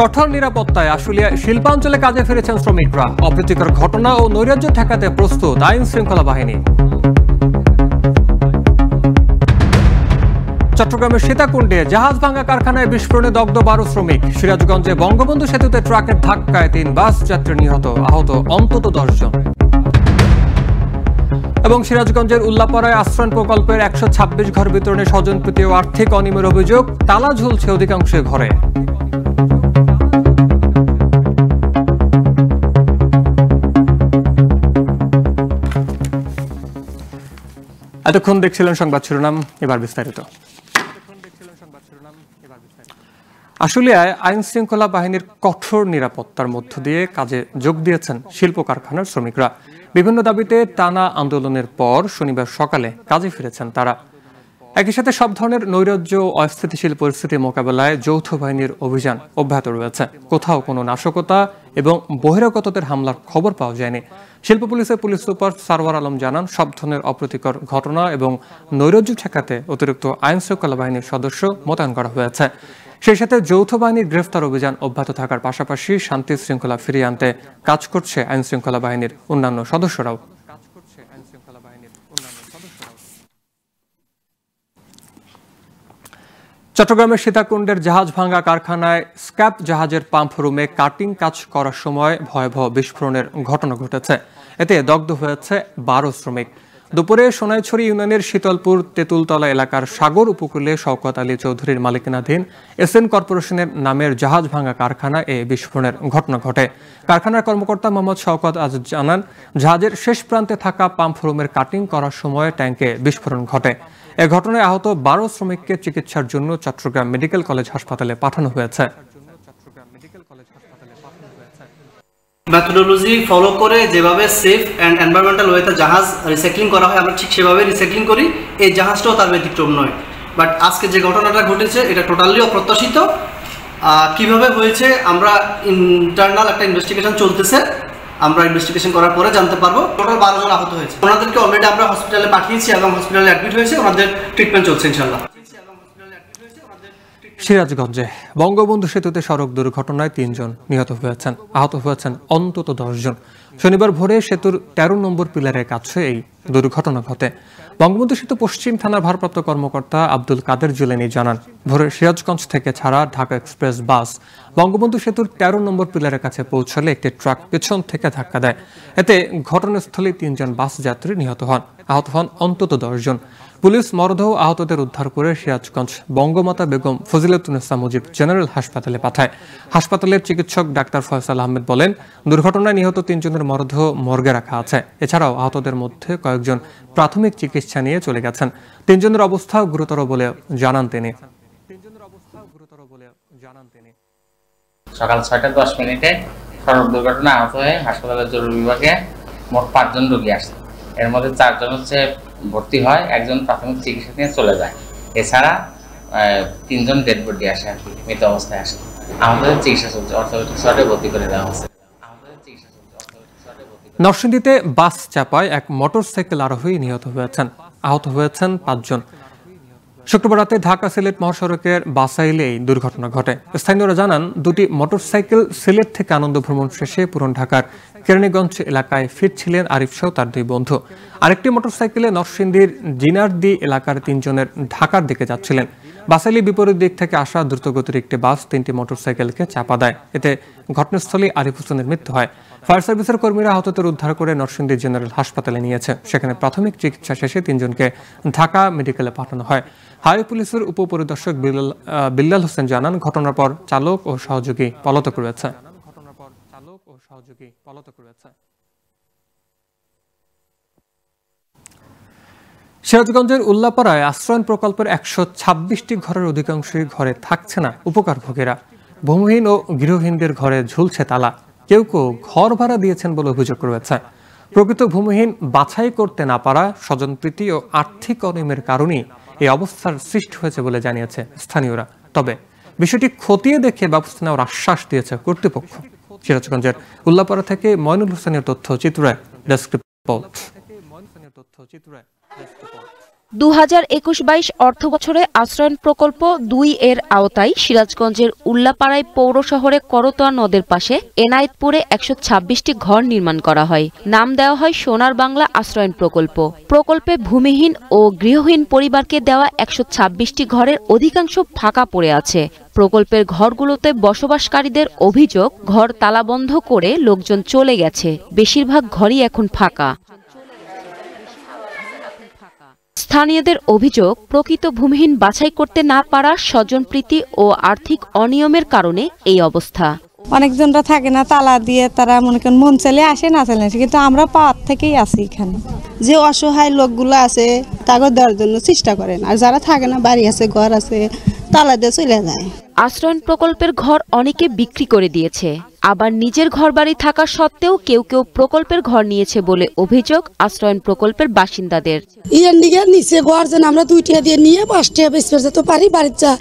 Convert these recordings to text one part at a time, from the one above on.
কঠোর নিরাপত্তায় আশুলিয়ায় শিল্পাঞ্চলে কাজে ফিরেছেন শ্রমিকরা। অপ্রীতিকর ঘটনা ও নৈরাজ্য ঠেকাতে প্রস্তুত আইন শৃঙ্খলা বাহিনী। চট্টগ্রামের সীতাকুণ্ডে জাহাজ ভাঙা কারখানায় বিস্ফোরণে দগ্ধ 12 শ্রমিক। সিরাজগঞ্জে বঙ্গবন্ধু সেতুতে ট্রাকের ধাক্কায় 3 বাস যাত্রী নিহত, আহত অন্তত 10 জন। এবং সিরাজগঞ্জের উল্লাপাড়ায় আশ্রয়ণ প্রকল্পের 126 ঘর বিতরণে স্বজনপ্রীতি ও আর্থিক অনিয়মের অভিযোগ, তালা ঝুলছে অধিকাংশ ঘরে। এতক্ষণ দেখছিলেন সংবাদ শিরোনাম, এবার বিস্তারিত। আশুলিয়ায় আইন শৃঙ্খলা বাহিনীর কঠোর নিরাপত্তার মধ্য দিয়ে কাজে যোগ দিয়েছেন শিল্প কারখানার শ্রমিকরা। বিভিন্ন দাবিতে টানা আন্দোলনের পর শনিবার সকালে কাজে ফিরেছেন তারা। একই সাথে সব ধরনের নৈরাজ্য ও অস্থিতিশীল পরিস্থিতি মোকাবেলায় যৌথ বাহিনীর অভিযান অব্যাহত রয়েছে। কোথাও কোনো নাশকতা এবং বহিরাগতদের হামলার খবর পাওয়া যায়নি। শিল্প পুলিশের পুলিশ সুপার সারওয়ার আলম জানান, সব ধরনের অপ্রীতিকর ঘটনা এবং নৈরাজ্য ঠেকাতে অতিরিক্ত আইন শৃঙ্খলা বাহিনীর সদস্য মোতায়েন করা হয়েছে। সেই সাথে যৌথ বাহিনীর গ্রেফতার অভিযান অব্যাহত থাকার পাশাপাশি শান্তি শৃঙ্খলা ফিরিয়ে আনতে কাজ করছে আইন শৃঙ্খলা বাহিনীর অন্যান্য সদস্যরাও। চট্টগ্রামের সীতাকুণ্ডের জাহাজ ভাঙা কারখানায় স্ক্র্যাপ জাহাজের পাম্প রুমে কাটিং কাজ করার সময় ভয়াবহ বিস্ফোরণের ঘটনা ঘটেছে। এতে দগ্ধ হয়েছে 12 শ্রমিক। দুপুরে সোনাইছড়ি ইউনিয়নের শীতলপুর তেঁতুলতলা এলাকার সাগর উপকূলে শওকত আলী চৌধুরীর মালিকানাধীন এসএন কর্পোরেশনের নামের জাহাজ ভাঙা কারখানায় এই বিস্ফোরণের ঘটনা ঘটে। কারখানার কর্মকর্তা মোহাম্মদ শওকত আজ জানান, জাহাজের শেষ প্রান্তে থাকা পাম্প রুমের কাটিং করার সময় ট্যাঙ্কে বিস্ফোরণ ঘটে। এ ঘটনায় আহত 12 শ্রমিককে চিকিৎসার জন্য চট্টগ্রাম মেডিকেল কলেজ হাসপাতালে পাঠানো হয়েছে। মেথোডোলজি ফলো করে যেভাবে সেফ অ্যান্ড এনভায়রনমেন্টাল ওয়েতে জাহাজ রিসাইক্লিং করা হয়, আমরা ঠিক সেভাবে রিসাইক্লিং করি। এই জাহাজটাও তার ব্যতিক্রম নয়। বাট আজকে যে ঘটনাটা ঘটেছে এটা টোটালি অপ্রত্যাশিত। কিভাবে হয়েছে আমরা ইন্টারনাল একটা ইনভেস্টিগেশন চলতেছে, আমরা ইনভেস্টিগেশন করার পরে জানতে পারবো। টোটাল 12 জন আহত হয়েছে। ওনাদেরকে অলরেডি আমরা হসপিটালে পাঠিয়েছি এবং হসপিটালে অ্যাডমিট হয়েছে, ওনাদের ট্রিটমেন্ট চলছে ইনশাআল্লাহ। সিরাজগঞ্জে বঙ্গবন্ধু সেতুতে সড়ক দুর্ঘটনায় 3 জন নিহত হয়েছেন, আহত হয়েছেন অন্তত 10 জন। শনিবার ভোরে সেতুর 13 নম্বর পিলারের কাছে এই দুর্ঘটনা ঘটে। বঙ্গবন্ধু সেতু পশ্চিম থানার ভারপ্রাপ্ত কর্মকর্তা আব্দুল কাদের জিলানী জানান, ভোরে সিরাজগঞ্জ থেকে ছাড়া ঢাকা এক্সপ্রেস বাস বঙ্গবন্ধু সেতুর 13 নম্বর পিলারের কাছে পৌঁছালে একটি ট্রাক পেছন থেকে ধাক্কা দেয়। এতে ঘটনাস্থলে 3 জন বাস যাত্রী নিহত হন, আহত হন অন্তত 10 জন। পুলিশ মরদেহ আহতদের উদ্ধার করে সিরাজগঞ্জ বঙ্গমাতা বেগম ফজিলাতুন্নেসা মুজিব জেনারেল হাসপাতালে পাঠায়। হাসপাতালের চিকিৎসক ডাক্তার ফয়সাল আহমেদ বলেন, দুর্ঘটনায় নিহত 3 জনের মরদেহ মর্গে রাখা আছে। এছাড়াও আহতদের মধ্যে কয়েকজন প্রাথমিক চিকিৎসা নিয়ে চলে গেছেন। 3 জনের অবস্থা গুরুতর বলে জানান তিনি। সকাল 6:10 সড়ক দুর্ঘটনা আহত হয়ে হাসপাতালের জরুরি বিভাগে মোট 5 জন রোগী আসে। এর মধ্যে 4 জন ভর্তি হয়, 1 জন প্রাথমিক চিকিৎসা নিয়ে চলে যায়। এছাড়া 3 জন ডেড বডি আসে, মৃত অবস্থায় আসে। আমাদের চিকিৎসা চলছে, অর্থোপেডিক ওয়ার্ডে ভর্তি করে দেওয়া হয়েছে। নরসিংদীতে বাস চাপায় এক মোটরসাইকেল আরোহী নিহত হয়েছেন, আহত হয়েছেন 5 জন। শুক্রবার রাতে ঢাকা সিলেট মহাসড়কের বাসাইলে এই দুর্ঘটনা ঘটে। স্থানীয়রা জানান, দুটি মোটরসাইকেল সিলেট থেকে আনন্দ ভ্রমণ শেষে পুরান ঢাকার কেরানীগঞ্জ এলাকায় ফিরছিলেন আরিফ সহ তার 2 বন্ধু। আরেকটি মোটরসাইকেলে নরসিংদীর জিনারদি এলাকার 3 জনের ঢাকার দিকে যাচ্ছিলেন। বাসাইলি বিপরীত দিক থেকে আসা দ্রুতগতির একটি বাস 3টি মোটরসাইকেলকে চাপা দেয়। এতে ঘটনাস্থলে আরিফ হোসেনের মৃত্যু হয়। ফায়ার সার্ভিসের কর্মীরা আহতদের উদ্ধার করে নরসিংদী জেনারেল হাসপাতালে নিয়েছে। সেখানে প্রাথমিক চিকিৎসা শেষে 3 জনকে ঢাকা মেডিকেলে পাঠানো হয়। হাইওয়ে পুলিশের উপপরিদর্শক বিল্লাল হোসেন জানান, ঘটনার পর চালক ও সহযোগী পলাতক রয়েছে। সিরাজগঞ্জের উল্লাপাড়ায় আশ্রয়ণ প্রকল্পের 126টি ঘরের অধিকাংশই ঘরে থাকছে না উপকারভোগীরা। ভূমিহীন ও গৃহহীনদের ঘরে ঝুলছে তালা। কেউ কেউ ঘর ভাড়া দিয়েছেন বলে অভিযোগ রয়েছে। প্রকৃত ভূমিহীন বাছাই করতে না পারা, স্বজনপ্রীতি ও আর্থিক অনিয়মের কারণেই এই অবস্থার সৃষ্টি হয়েছে বলে জানিয়েছে স্থানীয়রা। তবে বিষয়টি খতিয়ে দেখে ব্যবস্থা নেওয়ার আশ্বাস দিয়েছে কর্তৃপক্ষ। সিরাজগঞ্জের উল্লাপাড়া থেকে ময়নুল হোসেনের তথ্য চিত্রে ডেস্ক রিপোর্ট। 2021-22 অর্থবছরে আশ্রয়ণ প্রকল্প 2 এর আওতায় সিরাজগঞ্জের উল্লাপাড়ায় পৌর শহরে করতোয়া নদের পাশে এনায়েতপুরে 126টি ঘর নির্মাণ করা হয়। নাম দেওয়া হয় সোনার বাংলা আশ্রয়ণ প্রকল্প। প্রকল্পে ভূমিহীন ও গৃহহীন পরিবারকে দেওয়া 126টি ঘরের অধিকাংশ ফাঁকা পড়ে আছে। প্রকল্পের ঘরগুলোতে বসবাসকারীদের অভিযোগ, ঘর তালাবন্ধ করে লোকজন চলে গেছে, বেশিরভাগ ঘরই এখন ফাঁকা। স্থানীয়দের অভিযোগ, প্রকৃত ভূমিহীন বাছাই করতে না পারা, স্বজনপ্রীতি ও আর্থিক অনিয়মের কারণে এই অবস্থা। অনেকজনরা থাকে না, তালা দিয়ে তারা মনে করেন মন চাইলে আসে, না চাইলে আসে, কিন্তু আমরা পাওয়ার থেকেই আছি এখানে। যে অসহায় লোকগুলো আছে তাকে দেওয়ার জন্য চেষ্টা করেন, আর যারা থাকে না, বাড়ি আছে, ঘর আছে, তালা দিয়ে চলে যায়। আশ্রয়ণ প্রকল্পের ঘর অনেকে বিক্রি করে দিয়েছে, আবার নিজের ঘরবাড়ি থাকা সত্ত্বেও কেউ কেউ প্রকল্পের ঘর নিয়েছে বলে অভিযোগ আশ্রয়ণ প্রকল্পের বাসিন্দাদের। ইয়ার নিগে নিচে ঘর যেন আমরা 2 টাকা দিয়ে নিয়ে 5 টাকা বেচতে যেতে পারি, বাড়ির যা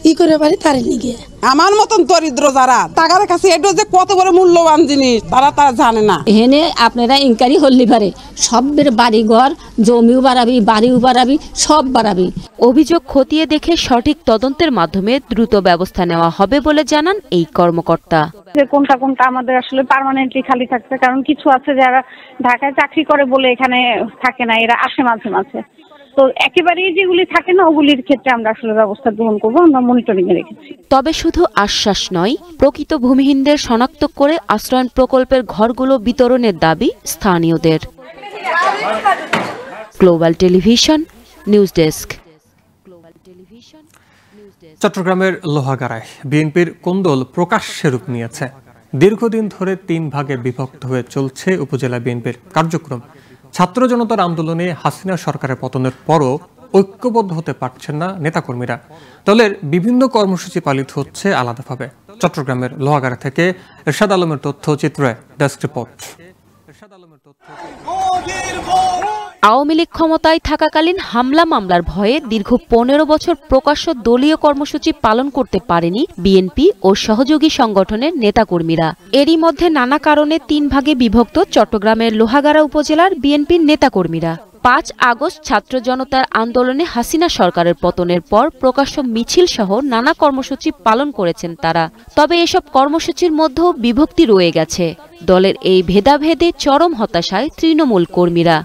ই করে পারি তার নিগে। আমার মতন দরিদ্র যারা, টাকার কাছে এটা যে কত বড় মূল্যবান জিনিস তারা জানে না। এখানে আপনারা ইনকারি হলি পারে, সবের বাড়ি ঘর, জমিও বাড়াবি, বাড়িও বাড়াবি, সব বাড়াবি। অভিযোগ খতিয়ে দেখে সঠিক তদন্তের মাধ্যমে দ্রুত ব্যবস্থা নেওয়া হবে বলে জানান এই কর্মকর্তা। যে কোনটা আমাদের আসলে পার্মানেন্টলি খালি থাকছে, কারণ কিছু আছে যারা ঢাকায় চাকরি করে বলে এখানে থাকে না, এরা আসে মাঝে মাঝে। তো একেবারেই যেগুলি থাকে না ওগুলির ক্ষেত্রে আমরা আসলে ব্যবস্থা গ্রহণ করবো, আমরা মনিটরিং এ রেখেছি। তবে শুধু আশ্বাস নয়, প্রকৃত ভূমিহীনদের শনাক্ত করে আশ্রয়ণ প্রকল্পের ঘরগুলো বিতরণের দাবি স্থানীয়দের। Global television news desk. চট্টগ্রামের লোহাগাড়ায় বিএনপির কোন্দল প্রকাশ্যে রূপ নিয়েছে। দীর্ঘদিন ধরে 3 ভাগে বিভক্ত হয়ে চলছে উপজেলা বিএনপির কার্যক্রম। ছাত্র জনতার আন্দোলনে হাসিনা সরকারের পতনের পরও ঐক্যবদ্ধ হতে পারছেন না নেতাকর্মীরা। দলের বিভিন্ন কর্মসূচি পালিত হচ্ছে আলাদাভাবে। চট্টগ্রামের লোহাগাড়া থেকে এরশাদ আলমের তথ্যচিত্রে ডেস্ক রিপোর্ট। আওয়ামী লীগ ক্ষমতায় থাকাকালীন হামলা মামলার ভয়ে দীর্ঘ 15 বছর প্রকাশ্য দলীয় কর্মসূচি পালন করতে পারেনি বিএনপি ও সহযোগী সংগঠনের নেতাকর্মীরা। এরই মধ্যে নানা কারণে 3 ভাগে বিভক্ত চট্টগ্রামের লোহাগাড়া উপজেলার বিএনপির নেতাকর্মীরা। 5 আগস্ট ছাত্র জনতার আন্দোলনে হাসিনা সরকারের পতনের পর প্রকাশ্য মিছিল সহ নানা কর্মসূচি পালন করেছেন তারা। তবে এসব কর্মসূচির মধ্যেও বিভক্তি রয়ে গেছে। দলের এই ভেদাভেদে চরম হতাশায় তৃণমূল কর্মীরা।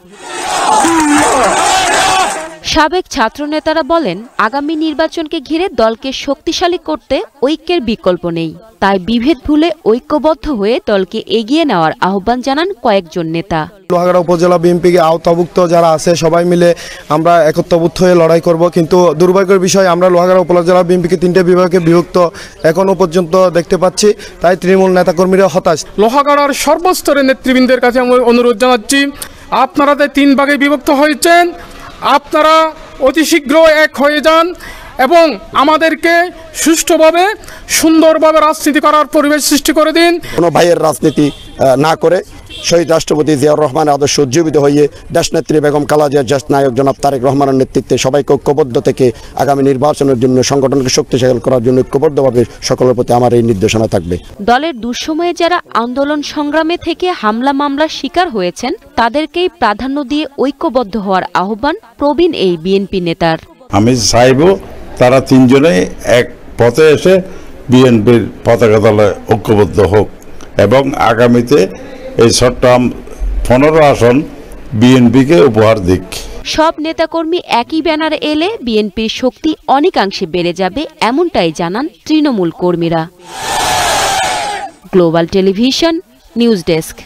সাবেক ছাত্রনেতারা বলেন, আগামী নির্বাচনকে ঘিরে দলকে শক্তিশালী করতে ঐক্যের বিকল্প নেই। তাই বিভেদ ভুলে ঐক্যবদ্ধ হয়ে দলকে এগিয়ে নেওয়ার আহ্বান জানান কয়েকজন নেতা। লোহাগাড়া উপজেলা বিএনপিকে আওতাভুক্ত যারা আছে সবাই মিলে আমরা একত্রবদ্ধ হয়ে লড়াই করব, কিন্তু দুর্ভাগ্যের বিষয় আমরা লোহাগাড়া উপজেলা বিএনপিকে 3টে বিভাগে বিভক্ত এখনো পর্যন্ত দেখতে পাচ্ছি। তাই তৃণমূল নেতাকর্মীরা হতাশ। লোহাগাড়ার সর্বস্তরের নেতৃবৃন্দের কাছে আমি অনুরোধ জানাচ্ছি, আপনারা 3 ভাগে বিভক্ত হয়েছেন, আপনারা অতি শীঘ্র এক হয়ে যান এবং আমাদেরকে সুষ্ঠুভাবে সুন্দরভাবে রাজনীতি করার পরিবেশ সৃষ্টি করে দিন। কোনো ভাইয়ের রাজনীতি না করে শহীদ রাষ্ট্রপতি জিয়াউর রহমানের আদর্শ উজ্জীবিত হয়ে দেশনেত্রী বেগম খালেদা জিয়ার নায়ক জনাব তারেক রহমানের নেতৃত্বে সবাইকে ঐক্যবদ্ধ থেকে আগামী নির্বাচনের জন্য সংগঠনকে শক্তিশালী করার জন্য ঐক্যবদ্ধভাবে সকলের প্রতি আমার এই নির্দেশনা থাকবে। দলের দুঃসময়ে যারা আন্দোলন সংগ্রামে থেকে হামলা মামলার শিকার হয়েছেন তাদেরকেই প্রাধান্য দিয়ে ঐক্যবদ্ধ হওয়ার আহ্বান প্রবীণ এই বিএনপি নেতার। আমি চাইব তারা 3 জনে এক পথে এসে বিএনপির পতাকা দলে ঐক্যবদ্ধ হোক এবং আগামীতে এই চট্টগ্রাম 15 আসন বিএনপিকে উপহার দিক। সব নেতাকর্মী একই ব্যানারে এলে বিএনপির শক্তি অনেকাংশে বেড়ে যাবে, এমনটাই জানান তৃণমূল কর্মীরা। Global television news desk.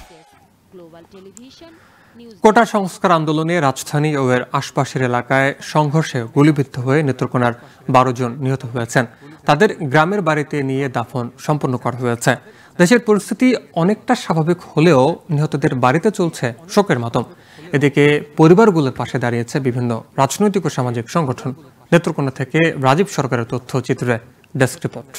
কোটা সংস্কার আন্দোলনে রাজধানী ও এর আশপাশের এলাকায় সংঘর্ষে গুলিবিদ্ধ হয়ে নেত্রকোনার 12 জন নিহত হয়েছেন। তাদের গ্রামের বাড়িতে নিয়ে দাফন সম্পন্ন করা হয়েছে। দেশের পরিস্থিতি অনেকটা স্বাভাবিক হলেও নিহতদের বাড়িতে চলছে শোকের মাতম। এদিকে পরিবারগুলোর পাশে দাঁড়িয়েছে বিভিন্ন রাজনৈতিক ও সামাজিক সংগঠন। নেত্রকোনা থেকে রাজীব সরকারের তথ্যচিত্রে ডেস্ক রিপোর্ট।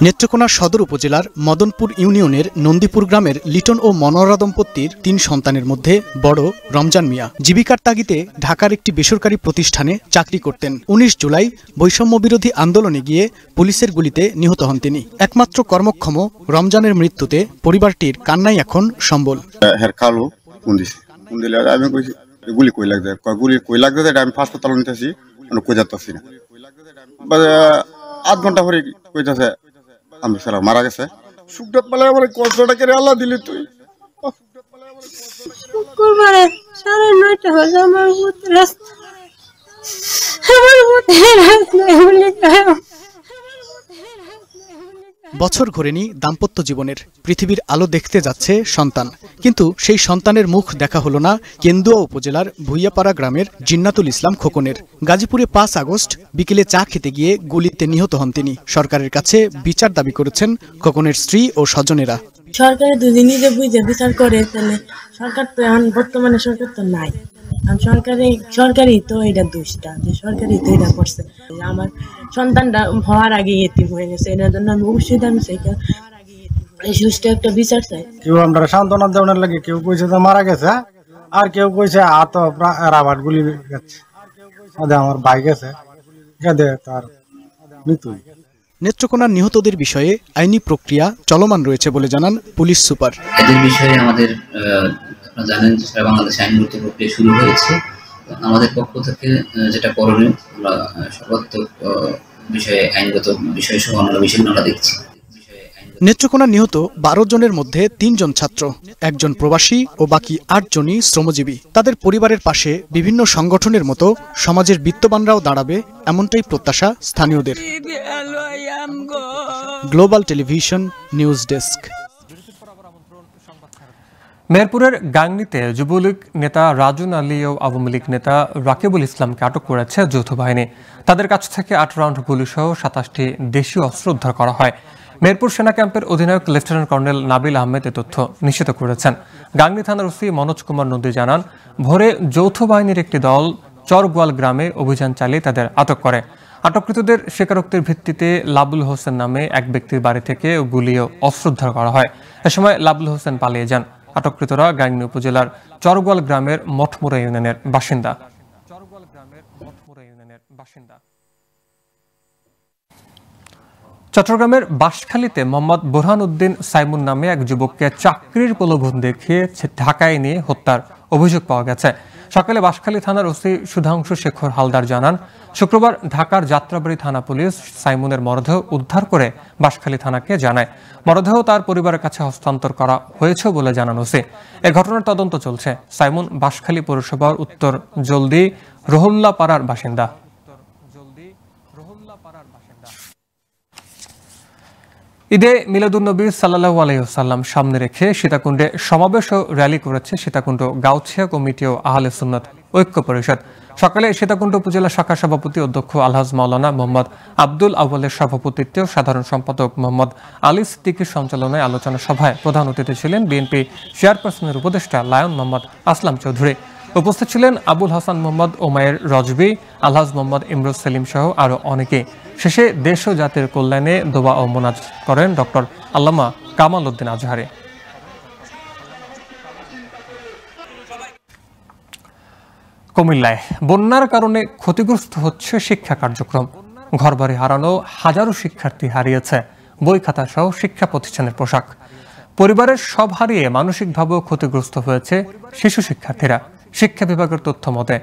নেত্রকোনা সদর উপজেলার মদনপুর ইউনিয়নের নন্দীপুর গ্রামের লিটন ও মনোহরা দম্পতির 3 সন্তানের মধ্যে বড় রমজান মিয়া জীবিকার তাগিদে ঢাকার একটি বেসরকারি প্রতিষ্ঠানে চাকরি করতেন। 19 জুলাই বৈষম্য বিরোধী আন্দোলনে গিয়ে পুলিশের গুলিতে নিহত হন তিনি। একমাত্র কর্মক্ষম রমজানের মৃত্যুতে পরিবারটির কান্নাই এখন সম্বল। আমি কইছি গুলি কই লাগছে, গুলি কই লাগছে, এটা আমি হাসপাতাল নিতেছি, কই যাচ্ছি না। 8 ঘন্টা পরে কইতাছে আমি সারা মারা গেছে। সুখটাত পালে আমার কষ্টটা করে আল্লাহ দিলি তুই। শুক্রবারে 9:30 বাজে আমার রাস্তা বছর ঘোরেনি দাম্পত্য জীবনের, পৃথিবীর আলো দেখতে যাচ্ছে সন্তান, কিন্তু সেই সন্তানের মুখ দেখা হলো না কেন্দুয়া উপজেলার ভুইয়াপাড়া গ্রামের জিন্নাতুল ইসলাম খোকনের। গাজীপুরে 5 আগস্ট বিকেলে চা খেতে গিয়ে গুলিতে নিহত হন তিনি। সরকারের কাছে বিচার দাবি করেছেন খোকনের স্ত্রী ও স্বজনেরা। সরকারের দুদিনই যে বুঝে বিচার করে, তাহলে সরকার তো এখন বর্তমানে সরকার তো নাই, সরকারই তো এটা দোষটা, যে সরকারই তো এটা করছে। আমার সন্তানটা হওয়ার আগে এতিম হয়ে গেছে, এটার জন্য আমি অবশ্যই দামি চাই, এই সুষ্ঠু একটা বিচার চাই। কেউ আমরা সান্ত্বনা দেওয়ার লাগে, কেউ কইছে তো মারা গেছে, আর কেউ কইছে হাত রাবার গুলি গেছে, আমার ভাই গেছে, তার মৃত্যু। নেত্রকোনার নিহতদের বিষয়ে আইনি প্রক্রিয়া চলমান রয়েছে বলে জানান পুলিশ সুপার। এদের বিষয়ে আমাদের আপনারা জানেন যে সারা বাংলাদেশে আইনগত প্রক্রিয়া শুরু হয়েছে। আমাদের পক্ষ থেকে যেটা করণীয়, আমরা সর্বাত্মক বিষয়ে আইনগত বিষয় সহ অন্য বিষয় আমরা দেখছি। নেত্রকোনার নিহত 12 জনের মধ্যে 3 জন ছাত্র, 1 জন প্রবাসী ও বাকি 8 জনই শ্রমজীবী। তাদের পরিবারের পাশে বিভিন্ন সংগঠনের মতো সমাজের বিত্তবানরাও দাঁড়াবে, এমনটাই প্রত্যাশা স্থানীয়দের। Global television news desk. মেহেরপুরের গাংনীতে যুবলীগ নেতা রাজুন আলী ও আওয়ামী লীগ নেতা রাকিবুল ইসলামকে আটক করেছে যৌথ বাহিনী। তাদের কাছ থেকে 8 রাউন্ড গুলিসহ 27টি দেশীয় অস্ত্র উদ্ধার করা হয়। মেহেরপুর সেনা ক্যাম্পের অধিনায়ক লেফটেন্যান্ট কর্নেল নাবিল আহমেদ এ তথ্য নিশ্চিত করেছেন। গাংনী থানার ওসি মনোজ কুমার নন্দী জানান, ভোরে যৌথ বাহিনীর একটি দল চরগোয়াল গ্রামে অভিযান চালিয়ে তাদের আটক করে। আটককৃতদের স্বীকারোক্তির ভিত্তিতে লাবুল হোসেন নামে এক ব্যক্তির বাড়ি থেকে গুলি ও অস্ত্র উদ্ধার করা হয়। এ সময় লাবুল হোসেন পালিয়ে যান। আটককৃতরা গাংনী উপজেলার চরগোয়াল গ্রামের মঠমুড়া ইউনিয়নের বাসিন্দা। চট্টগ্রামের বাঁশখালীতে মোহাম্মদ বোরহান উদ্দিন সাইমুন নামে এক যুবককে চাকরির প্রলোভন দেখিয়ে ঢাকায় নিয়ে হত্যার অভিযোগ পাওয়া গেছে। সকালে বাঁশখালী থানার ওসি সুধাংশু শেখর হালদার জানান, শুক্রবার ঢাকার যাত্রাবাড়ি থানা পুলিশ সাইমুনের মরদেহ উদ্ধার করে বাঁশখালী থানাকে জানায়। মরদেহ তার পরিবারের কাছে হস্তান্তর করা হয়েছে বলে জানান ওসি। এ ঘটনার তদন্ত চলছে। সাইমুন বাঁশখালী পৌরসভার উত্তর জলদি রোহুল্লাপাড়ার বাসিন্দা। ঈদে মিলাদুন্নবী সাল্লাল্লাহু আলাইহি ওয়াসাল্লাম সামনে রেখে সীতাকুণ্ডে সমাবেশ ও র্যালি করেছে সীতাকুণ্ড গাউছিয়া কমিটি ও আহলে সুন্নাত ঐক্য পরিষদ। সকালে সীতাকুণ্ড উপজেলা শাখা সভাপতি অধ্যক্ষ আলহাজ মাওলানা মোহাম্মদ আব্দুল আউয়ালের সভাপতিত্বে সাধারণ সম্পাদক মোহাম্মদ আলী সিদ্দিকীর সঞ্চালনায় আলোচনা সভায় প্রধান অতিথি ছিলেন বিএনপি চেয়ারপারসনের উপদেষ্টা লায়ন মোহাম্মদ আসলাম চৌধুরী। উপস্থিত ছিলেন আবুল হাসান মোহাম্মদ ওমায়ের রজবি, আলহাজ মোহাম্মদ ইমরুজ সেলিম সহ আরো অনেকে। শেষে দেশ ও জাতির কল্যাণে দোয়া ও মোনাজ করেন ডক্টর আল্লামা কামাল উদ্দিন আজহারি। কুমিল্লায় বন্যার কারণে ক্ষতিগ্রস্ত হচ্ছে শিক্ষা কার্যক্রম। ঘরবাড়ি হারানো হাজারো শিক্ষার্থী হারিয়েছে বই খাতা সহ শিক্ষা প্রতিষ্ঠানের পোশাক। পরিবারের সব হারিয়ে মানসিকভাবেও ক্ষতিগ্রস্ত হয়েছে শিশু শিক্ষার্থীরা। শিক্ষা বিভাগের তথ্য মতে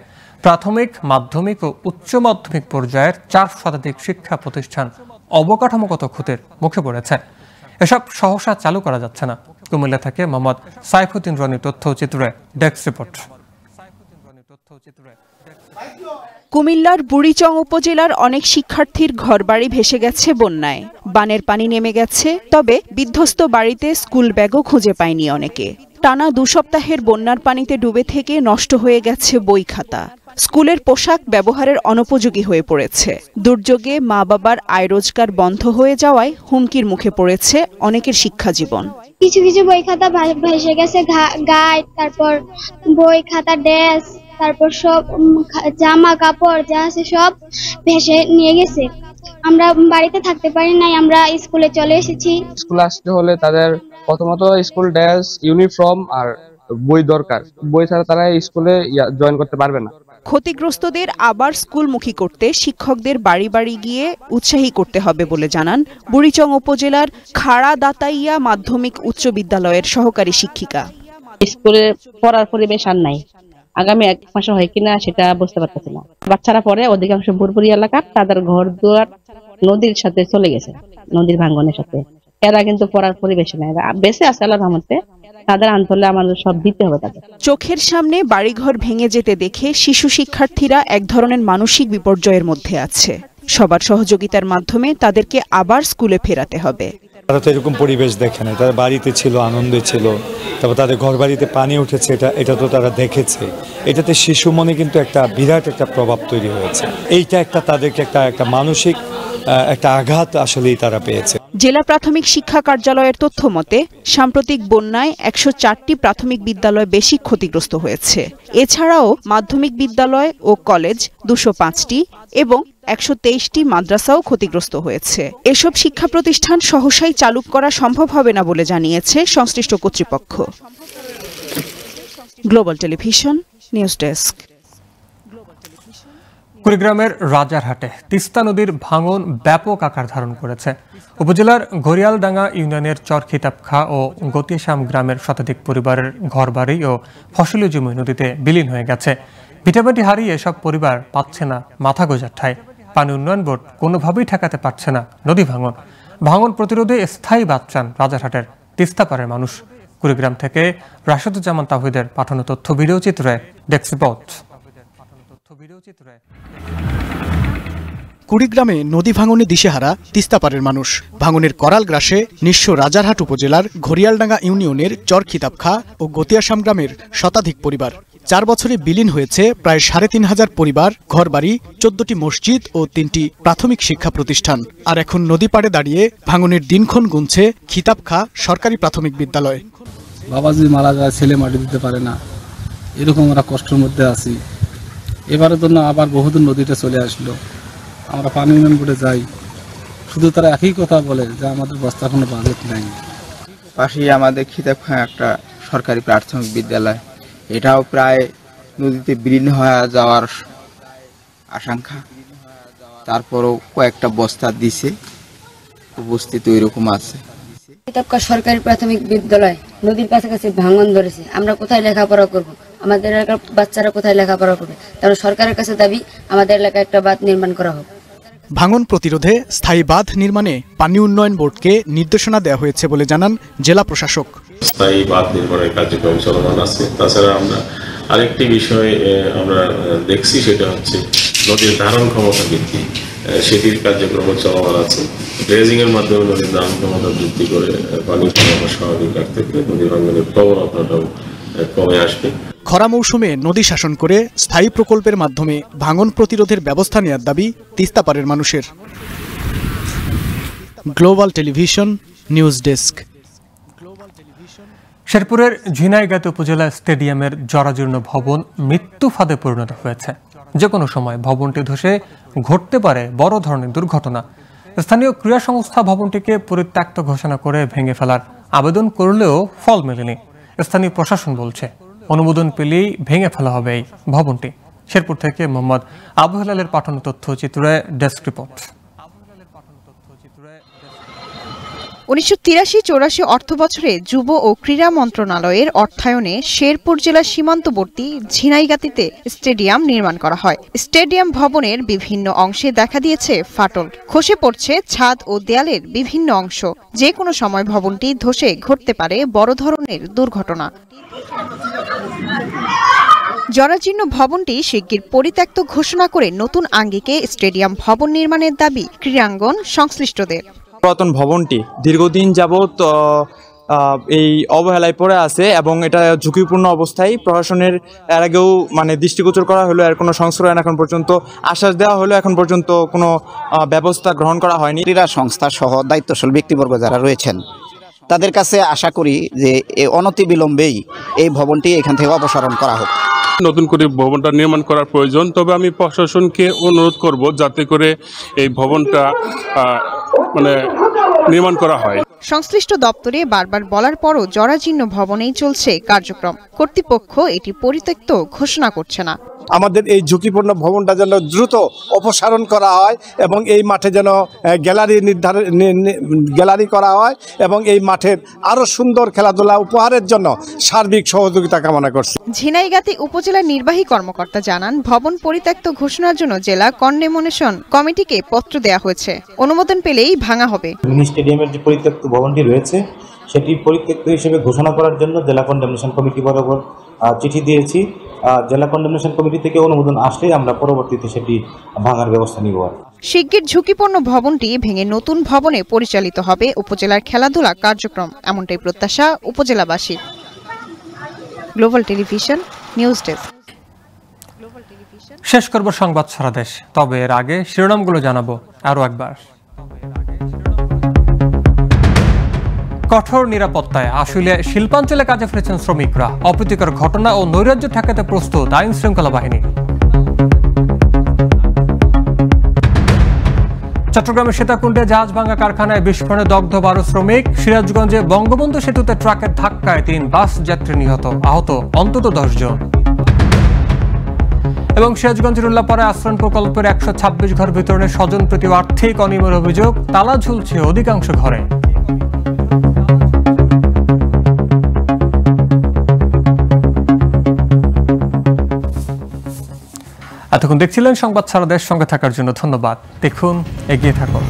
প্রাথমিক, মাধ্যমিক ও উচ্চ মাধ্যমিক পর্যায়ের 4 শতাধিক শিক্ষা প্রতিষ্ঠান অবকাঠামোগত ক্ষতির মুখে পড়েছে। এসব সহসা চালু করা যাচ্ছে না। কুমিল্লা থেকে মোহাম্মদ সাইফুদ্দিন রনির তথ্যচিত্রে ডেস্ক রিপোর্ট। কুমিল্লার বুড়িচং উপজেলার অনেক শিক্ষার্থীর ঘরবাড়ি ভেসে গেছে বন্যায়। বানের পানি নেমে গেছে, তবে বিধ্বস্ত বাড়িতে স্কুল ব্যাগও খুঁজে পায়নি অনেকে। টানা 2 সপ্তাহের বন্যার পানিতে ডুবে থেকে নষ্ট হয়ে গেছে বই খাতা। স্কুলের পোশাক ব্যবহারের অনুপযোগী হয়ে পড়েছে। দুর্যোগে মা বাবার আয় রোজগার বন্ধ হয়ে যাওয়ায় হুমকির মুখে পড়েছে অনেকের শিক্ষা জীবন। কিছু কিছু বই খাতা ভেসে গেছে, গাইড, তারপর বই খাতা, ড্রেস, তারপর সব জামা কাপড় যা আছে সব ভেসে নিয়ে গেছে। আমরা বাড়িতে থাকতে পারি নাই, আমরা স্কুলে চলে এসেছি। স্কুলে আসতে হলে তাদের প্রথমত স্কুল ড্রেস, ইউনিফর্ম আর বই দরকার। বই ছাড়া তারা স্কুলে জয়েন করতে পারবে না। ক্ষতিগ্রস্তদের আবার স্কুলমুখী করতে শিক্ষকদের বাড়ি বাড়ি গিয়ে উৎসাহী করতে হবে বলে জানান বুড়িচং উপজেলার খাড়া দাতাইয়া মাধ্যমিক উচ্চ বিদ্যালয়ের সহকারী শিক্ষিকা। স্কুলে পড়ার পরিবেশ আর নাই, আগামী 1 মাসে হয় কিনা সেটা বুঝতে পারতেছি না। বাচ্চারা পড়ে অধিকাংশ বুরবুরি এলাকার, তাদের ঘর দুয়ার নদীর সাথে চলে গেছে, নদীর ভাঙ্গনের সাথে। এরা কিন্তু পড়ার পরিবেশে নাই, বেঁচে আছে আল্লাহর রহমতে। তাদের আনতে আমাদের সব দিতে হবে তাদের। চোখের সামনে বাড়িঘর ভেঙে যেতে দেখে শিশু শিক্ষার্থীরা এক ধরনের মানসিক বিপর্যয়ের মধ্যে আছে। সবার সহযোগিতার মাধ্যমে তাদেরকে আবার স্কুলে ফেরাতে হবে। তারা তো এরকম পরিবেশ দেখে না, তারা বাড়িতে ছিল, আনন্দে ছিল, তারপর তাদের ঘর বাড়িতে পানি উঠেছে, এটা তো তারা দেখেছে। এটাতে শিশু মনে কিন্তু একটা বিরাট একটা প্রভাব তৈরি হয়েছে। এইটা একটা তাদেরকে একটা মানসিক একটা আঘাত আসলেই তারা পেয়েছে। জেলা প্রাথমিক শিক্ষা কার্যালয়ের তথ্য মতে সাম্প্রতিক বন্যায় 104টি প্রাথমিক বিদ্যালয় বেশি ক্ষতিগ্রস্ত হয়েছে। এছাড়াও মাধ্যমিক বিদ্যালয় ও কলেজ 205টি এবং 123টি মাদ্রাসাও ক্ষতিগ্রস্ত হয়েছে। এসব শিক্ষা প্রতিষ্ঠান সহসাই চালু করা সম্ভব হবে না বলে জানিয়েছে সংশ্লিষ্ট কর্তৃপক্ষ। Global television news desk. কুড়িগ্রামের রাজারহাটে তিস্তা নদীর ভাঙন ব্যাপক আকার ধারণ করেছে। উপজেলার ঘরিয়ালডাঙ্গা ইউনিয়নের চরখিতাবখা ও গতিয়াশ্যাম গ্রামের শতাধিক পরিবারের ঘরবাড়ি ও ফসলি জমি নদীতে বিলীন হয়ে গেছে। ভিটামাটি হারিয়ে এসব পরিবার পাচ্ছে না মাথা গোঁজার ঠাঁই। পানি উন্নয়ন বোর্ড কোনোভাবেই ঠেকাতে পারছে না নদী ভাঙন। ভাঙন প্রতিরোধে স্থায়ী বাদ চান রাজারহাটের তিস্তাপাড়ের মানুষ। কুড়িগ্রাম থেকে রাশেদুজ্জামান তাহিদের পাঠানো তথ্য ভিডিও চিত্রে ডেস্ক রিপোর্ট। কুড়িগ্রামে নদী ভাঙনে দিশেহারা তিস্তাপাড়ের মানুষ। ভাঙনের করাল গ্রাসে নিঃস্ব রাজারহাট উপজেলার ঘরিয়ালডাঙ্গা ইউনিয়নের চরখিতাবখা ও গতিয়াশ্যাম গ্রামের শতাধিক পরিবার। 4 বছরে বিলীন হয়েছে প্রায় 3,500 পরিবার, ঘরবাড়ি, 14টি মসজিদ ও 3টি প্রাথমিক শিক্ষা প্রতিষ্ঠান। আর এখন নদী পাড়ে দাঁড়িয়ে ভাঙনের দিনক্ষণ গুনছে খিতাবখা সরকারি প্রাথমিক বিদ্যালয়। বাবাজি মারা যায়, ছেলে মাটি দিতে পারে না, এরকম আমরা কষ্টের মধ্যে আছি। এবারের জন্য আবার বহুদূর নদীতে চলে আসলো। আমরা পানি উন্নয়ন বোর্ডে যাই, শুধু তারা একই কথা বলে যে আমাদের বস্তার কোনো বাজেট নাই। পাশেই আমাদের খিতাবখা একটা সরকারি প্রাথমিক বিদ্যালয়, এটাও প্রায় নদীতে বিলীন হয়ে যাওয়ার আশঙ্কা। তারপরও কয়েকটা বস্তা দিছে, উপস্থিত এরকম আছে। খিতাবখা সরকারি প্রাথমিক বিদ্যালয় নদীর কাছাকাছি ভাঙন ধরেছে। আমরা কোথায় লেখাপড়া করব? আমাদের এলাকার বাচ্চারা কোথায় লেখাপড়া করবে? কারণ সরকারের কাছে দাবি আমাদের এলাকায় একটা বাঁধ নির্মাণ করা হোক। ভাঙন প্রতিরোধে স্থায়ী বাঁধ নির্মাণে পানি উন্নয়ন বোর্ডকে নির্দেশনা দেওয়া হয়েছে বলে জানান জেলা প্রশাসক। স্থায়ী বাঁধ নির্মাণের কার্যক্রম চলমান আছে। তাছাড়া আমরা আরেকটি বিষয় আমরা দেখছি, সেটা হচ্ছে নদীর ধারণ ক্ষমতা বৃদ্ধি, সেটির কার্যক্রম চলমান আছে। ড্রেজিং এর মাধ্যমে নদীর ধারণ ক্ষমতা বৃদ্ধি করে পানি প্রবাহ স্বাভাবিক রাখতে গেলে নদী ভাঙনের প্রবণতাটাও কমে আসবে। খরা মৌসুমে নদী শাসন করে স্থায়ী প্রকল্পের মাধ্যমে ভাঙন প্রতিরোধের ব্যবস্থা নেওয়ার দাবি তিস্তাপাড়ের মানুষের। Global television news desk. শেরপুরের ঝিনাইগাতি উপজেলা স্টেডিয়ামের জরাজীর্ণ ভবন মৃত্যু ফাঁদে পরিণত হয়েছে। যে কোনো সময় ভবনটি ধসে ঘটতে পারে বড় ধরনের দুর্ঘটনা। স্থানীয় ক্রীড়া সংস্থা ভবনটিকে পরিত্যক্ত ঘোষণা করে ভেঙে ফেলার আবেদন করলেও ফল মেলেনি। স্থানীয় প্রশাসন বলছে অনুমোদন পেলেই ভেঙে ফেলা হবে এই ভবনটি। শেরপুর থেকে মোহাম্মদ আবু হেলালের পাঠানো তথ্যচিত্রে ডেস্ক রিপোর্ট। 1983-84 অর্থ বছরে যুব ও ক্রীড়া মন্ত্রণালয়ের অর্থায়নে শেরপুর জেলার সীমান্তবর্তী ঝিনাইগাতিতে স্টেডিয়াম নির্মাণ করা হয়। স্টেডিয়াম ভবনের বিভিন্ন অংশে দেখা দিয়েছে ফাটল, খসে পড়ছে ছাদ ও দেয়ালের বিভিন্ন অংশ। যে কোনো সময় ভবনটি ধসে ঘটতে পারে বড় ধরনের দুর্ঘটনা। জরাজীর্ণ ভবনটি শিগগির পরিত্যক্ত ঘোষণা করে নতুন আঙ্গিকে স্টেডিয়াম ভবন নির্মাণের দাবি ক্রীড়াঙ্গন সংশ্লিষ্টদের। পুরাতন ভবনটি দীর্ঘদিন যাবৎ এই অবহেলায় পড়ে আছে এবং এটা ঝুঁকিপূর্ণ অবস্থায়। প্রশাসনের এর আগেও দৃষ্টিগোচর করা হলো, এর কোনো সংস্করণ এখন পর্যন্ত আশ্বাস দেওয়া হলো, এখন পর্যন্ত কোনো ব্যবস্থা গ্রহণ করা হয়নি। ক্রীড়া সংস্থা সহ দায়িত্বশীল ব্যক্তিবর্গ যারা রয়েছেন তাদের কাছে আশা করি যে অনতিবিলম্বেই এই ভবনটি এখান থেকে অপসারণ করা হোক। নতুন করে ভবনটা নির্মাণ করার প্রয়োজন, তবে আমি প্রশাসনকে অনুরোধ করব যাতে করে এই ভবনটা নির্মাণ করা হয়। সংশ্লিষ্ট দপ্তরে বারবার বলার পরও জরাজীর্ণ ভবনেই চলছে কার্যক্রম। কর্তৃপক্ষ এটি পরিত্যক্ত ঘোষণা করছে না। আমাদের এই ঝুঁকিপূর্ণ ভবনটা যেন দ্রুত অপসারণ করা হয় এবং এই মাঠে যেন গ্যালারি করা হয় এবং এই মাঠের আরও সুন্দর খেলাধুলা উপহারের জন্য সার্বিক সহযোগিতা কামনা করছি। ঝিনাইগাতী উপজেলা নির্বাহী কর্মকর্তা জানান, ভবন পরিত্যক্ত ঘোষণার জন্য জেলা কন্ডেমনেশন কমিটিকে পত্র দেওয়া হয়েছে, অনুমোদন পেলেই ভাঙা হবে। মিনি স্টেডিয়ামের যে পরিত্যক্ত ভবনটি রয়েছে সেটি পরিত্যক্ত হিসেবে ঘোষণা করার জন্য জেলা কন্ডেমনেশন কমিটি বরাবর চিঠি দিয়েছি। জেলা কন্ডেমনেশন কমিটি থেকে অনুমোদন আসলে আমরা পরবর্তীতে সেটি ভাঙার ব্যবস্থা নিব। শিগগির ঝুঁকিপূর্ণ ভবনটি ভেঙে নতুন ভবনে পরিচালিত হবে উপজেলার খেলাধুলা কার্যক্রম, এমনটাই প্রত্যাশা উপজেলাবাসীর। Global television news desk. শেষ করব সংবাদ সারা দেশ, তবে এর আগে শিরোনামগুলো জানাবো আরো একবার। কঠোর নিরাপত্তায় আশুলিয়ায় শিল্পাঞ্চলে কাজে ফিরেছেন শ্রমিকরা। অপ্রীতিকর ঘটনা ও নৈরাজ্য ঠেকাতে প্রস্তুত আইন শৃঙ্খলা বাহিনী। চট্টগ্রামের সীতাকুণ্ডে জাহাজ ভাঙা কারখানায় বিস্ফোরণে দগ্ধ 12 শ্রমিক। সিরাজগঞ্জে বঙ্গবন্ধু সেতুতে ট্রাকের ধাক্কায় 3 বাস যাত্রী নিহত, আহত অন্তত 10 জন। এবং সিরাজগঞ্জের উল্লাপাড়ায় আশ্রয় প্রকল্পের 126 ঘর বিতরণে স্বজনপ্রীতি ও আর্থিক অনিয়মের অভিযোগ, তালা ঝুলছে অধিকাংশ ঘরে। এতক্ষণ দেখছিলেন সংবাদ সারা দেশ, সঙ্গে থাকার জন্য ধন্যবাদ। দেখুন, এগিয়ে থাকুন।